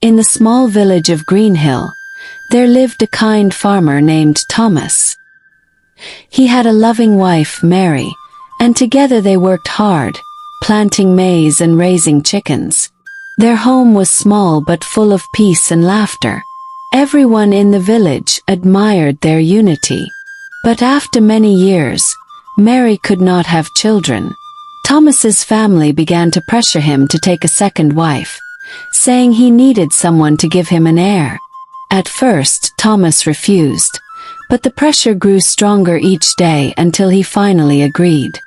In the small village of Greenhill, there lived a kind farmer named Thomas. He had a loving wife, Mary, and together they worked hard, planting maize and raising chickens. Their home was small but full of peace and laughter. Everyone in the village admired their unity. But after many years, Mary could not have children. Thomas's family began to pressure him to take a second wife, saying he needed someone to give him an heir. At first, Thomas refused, but the pressure grew stronger each day until he finally agreed.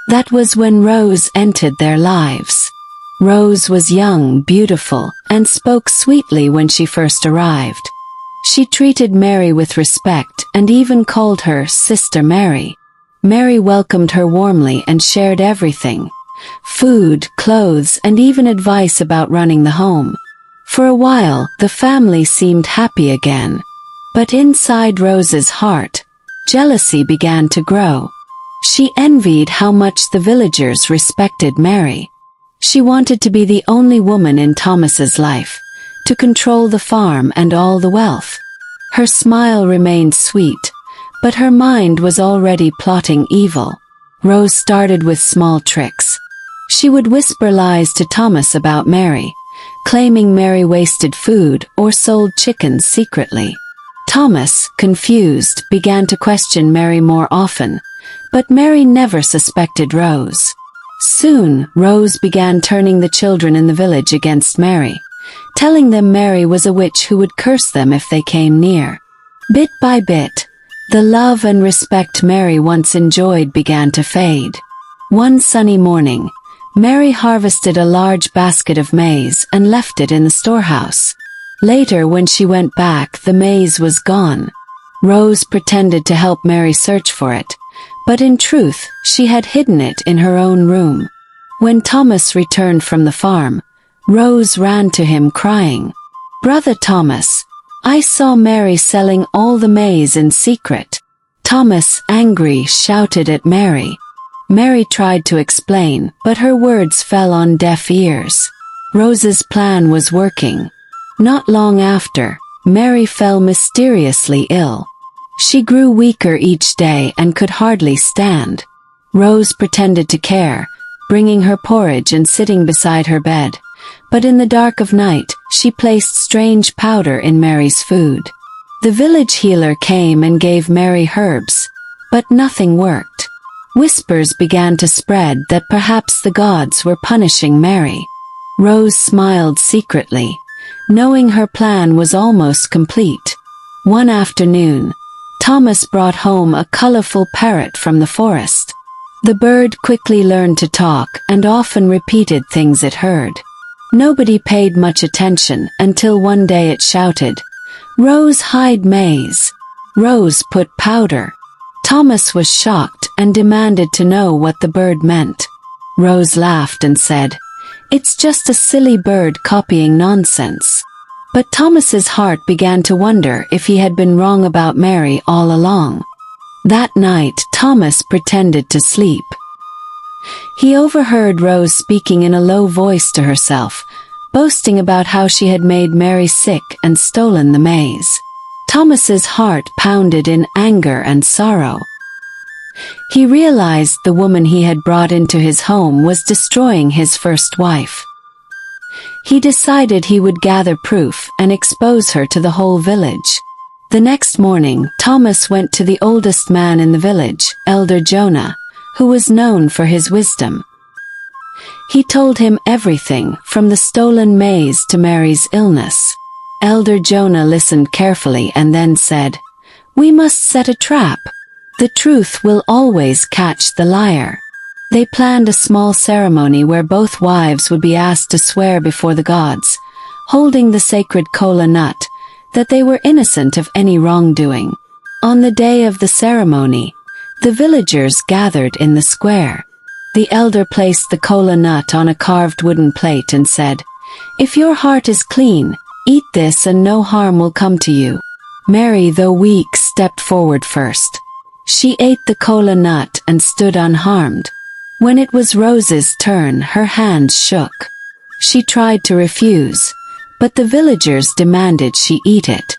That was when Rose entered their lives. Rose was young, beautiful, and spoke sweetly when she first arrived. She treated Mary with respect and even called her Sister Mary. Mary welcomed her warmly and shared everything: food, clothes, and even advice about running the home. For a while, the family seemed happy again. But inside Rose's heart, jealousy began to grow. She envied how much the villagers respected Mary. She wanted to be the only woman in Thomas's life, to control the farm and all the wealth. Her smile remained sweet, but her mind was already plotting evil. Rose started with small tricks. She would whisper lies to Thomas about Mary, claiming Mary wasted food or sold chickens secretly. Thomas, confused, began to question Mary more often, but Mary never suspected Rose. Soon, Rose began turning the children in the village against Mary, telling them Mary was a witch who would curse them if they came near. Bit by bit, the love and respect Mary once enjoyed began to fade. One sunny morning, Mary harvested a large basket of maize and left it in the storehouse. Later, when she went back, the maize was gone. Rose pretended to help Mary search for it, but in truth, she had hidden it in her own room. When Thomas returned from the farm, Rose ran to him crying, "Brother Thomas, I saw Mary selling all the maize in secret." Thomas, angry, shouted at Mary. Mary tried to explain, but her words fell on deaf ears. Rose's plan was working. Not long after, Mary fell mysteriously ill. She grew weaker each day and could hardly stand. Rose pretended to care, bringing her porridge and sitting beside her bed. But in the dark of night, she placed strange powder in Mary's food. The village healer came and gave Mary herbs, but nothing worked. Whispers began to spread that perhaps the gods were punishing Mary. Rose smiled secretly, knowing her plan was almost complete. One afternoon, Thomas brought home a colorful parrot from the forest. The bird quickly learned to talk and often repeated things it heard. Nobody paid much attention until one day it shouted, "Rose, hide maize." Rose put powder. Thomas was shocked and demanded to know what the bird meant. Rose laughed and said, "It's just a silly bird copying nonsense." But Thomas's heart began to wonder if he had been wrong about Mary all along. That night, Thomas pretended to sleep. He overheard Rose speaking in a low voice to herself, boasting about how she had made Mary sick and stolen the maize. Thomas's heart pounded in anger and sorrow. He realized the woman he had brought into his home was destroying his first wife. He decided he would gather proof and expose her to the whole village. The next morning, Thomas went to the oldest man in the village, Elder Jonah, who was known for his wisdom. He told him everything, from the stolen maize to Mary's illness. Elder Jonah listened carefully and then said, "We must set a trap. The truth will always catch the liar." They planned a small ceremony where both wives would be asked to swear before the gods, holding the sacred kola nut, that they were innocent of any wrongdoing. On the day of the ceremony, the villagers gathered in the square. The elder placed the kola nut on a carved wooden plate and said, "If your heart is clean, eat this and no harm will come to you." Mary, though weak, stepped forward first. She ate the kola nut and stood unharmed. When it was Rose's turn, her hands shook. She tried to refuse, but the villagers demanded she eat it.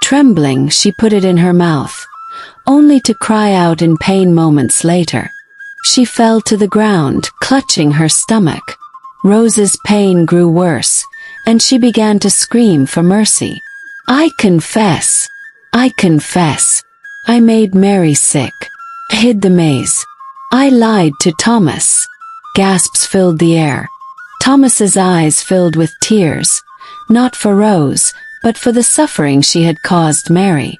Trembling, she put it in her mouth, only to cry out in pain moments later. She fell to the ground, clutching her stomach. Rose's pain grew worse, and she began to scream for mercy. I confess. I made Mary sick. I hid the maze. I lied to Thomas. Gasps filled the air. Thomas's eyes filled with tears, not for Rose, but for the suffering she had caused Mary.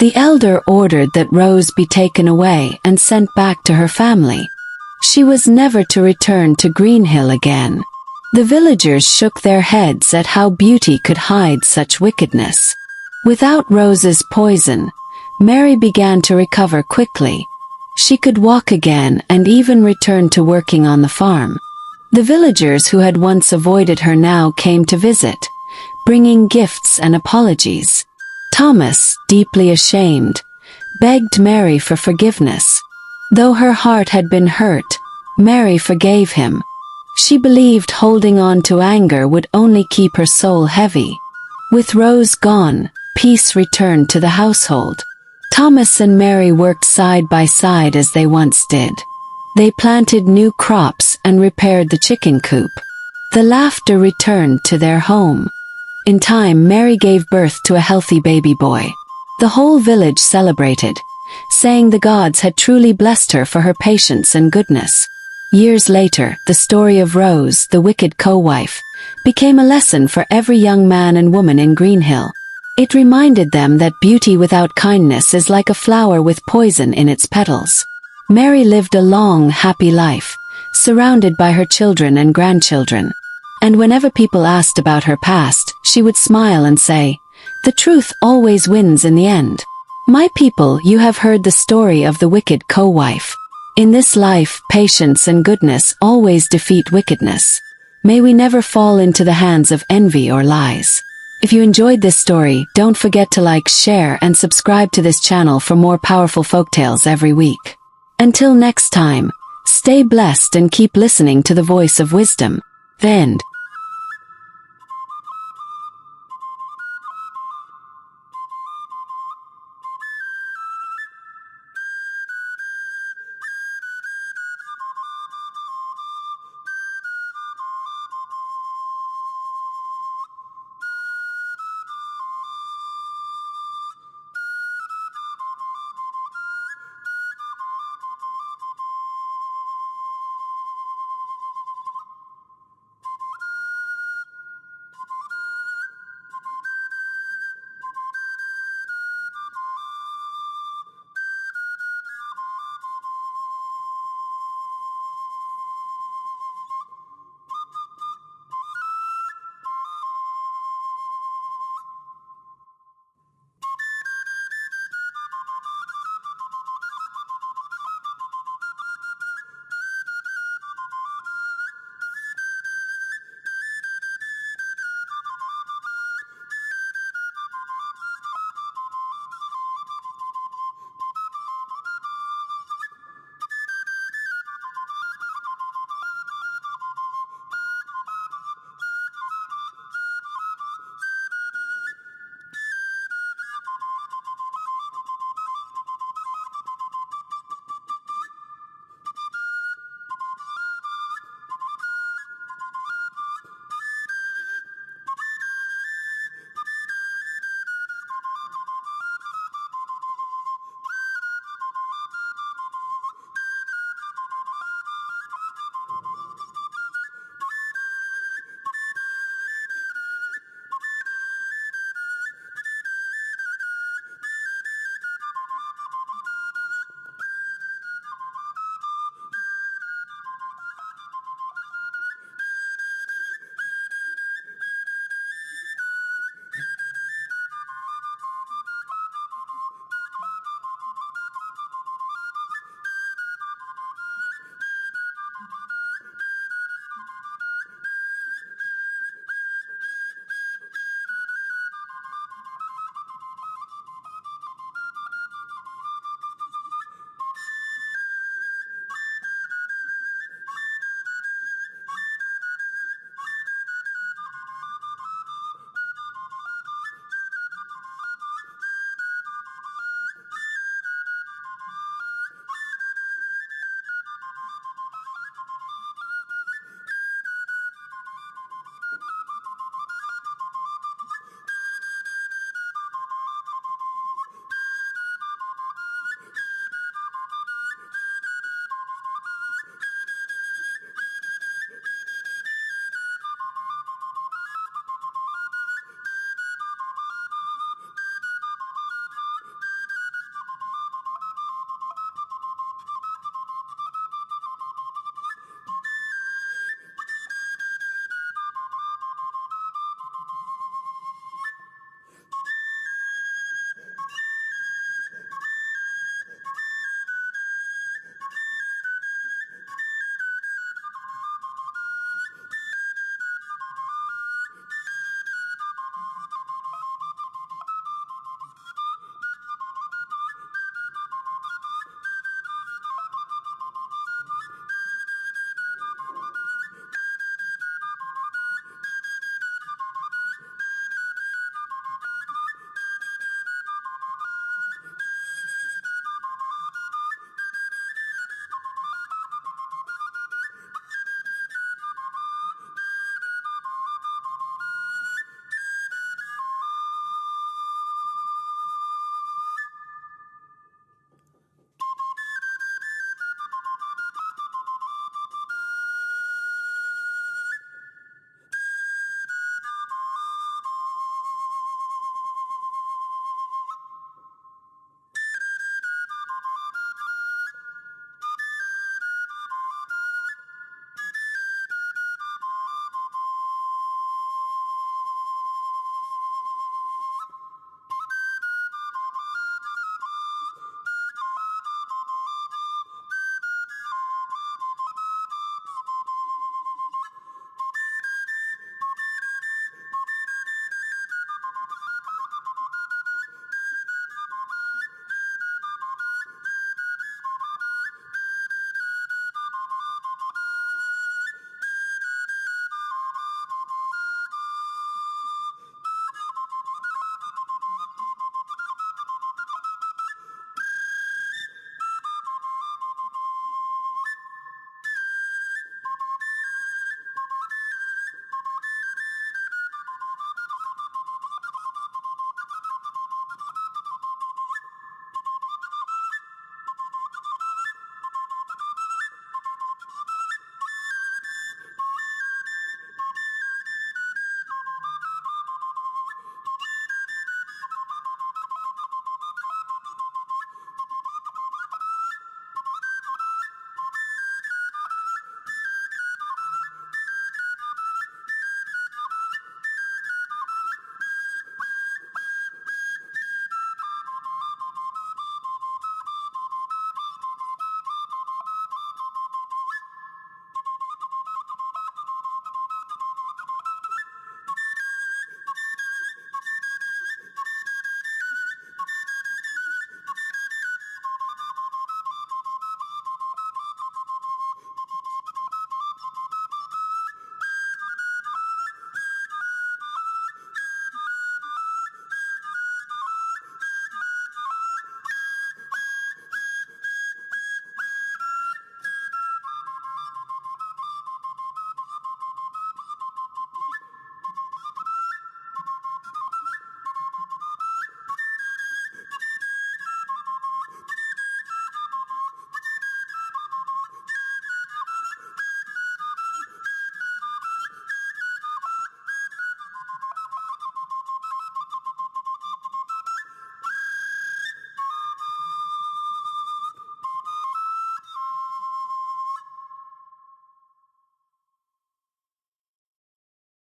The elder ordered that Rose be taken away and sent back to her family. She was never to return to Greenhill again. The villagers shook their heads at how beauty could hide such wickedness. Without Rose's poison, Mary began to recover quickly. She could walk again and even return to working on the farm. The villagers who had once avoided her now came to visit, bringing gifts and apologies. Thomas, deeply ashamed, begged Mary for forgiveness. Though her heart had been hurt, Mary forgave him. She believed holding on to anger would only keep her soul heavy. With Rose gone, peace returned to the household. Thomas and Mary worked side by side as they once did. They planted new crops and repaired the chicken coop. The laughter returned to their home. In time, Mary gave birth to a healthy baby boy. The whole village celebrated, saying the gods had truly blessed her for her patience and goodness. Years later, the story of Rose, the wicked co-wife, became a lesson for every young man and woman in Greenhill. It reminded them that beauty without kindness is like a flower with poison in its petals. Mary lived a long, happy life, surrounded by her children and grandchildren. And whenever people asked about her past, she would smile and say, "The truth always wins in the end." My people, you have heard the story of the wicked co-wife. In this life, patience and goodness always defeat wickedness. May we never fall into the hands of envy or lies. If you enjoyed this story, don't forget to like, share, and subscribe to this channel for more powerful folktales every week. Until next time, stay blessed and keep listening to the voice of wisdom. The end.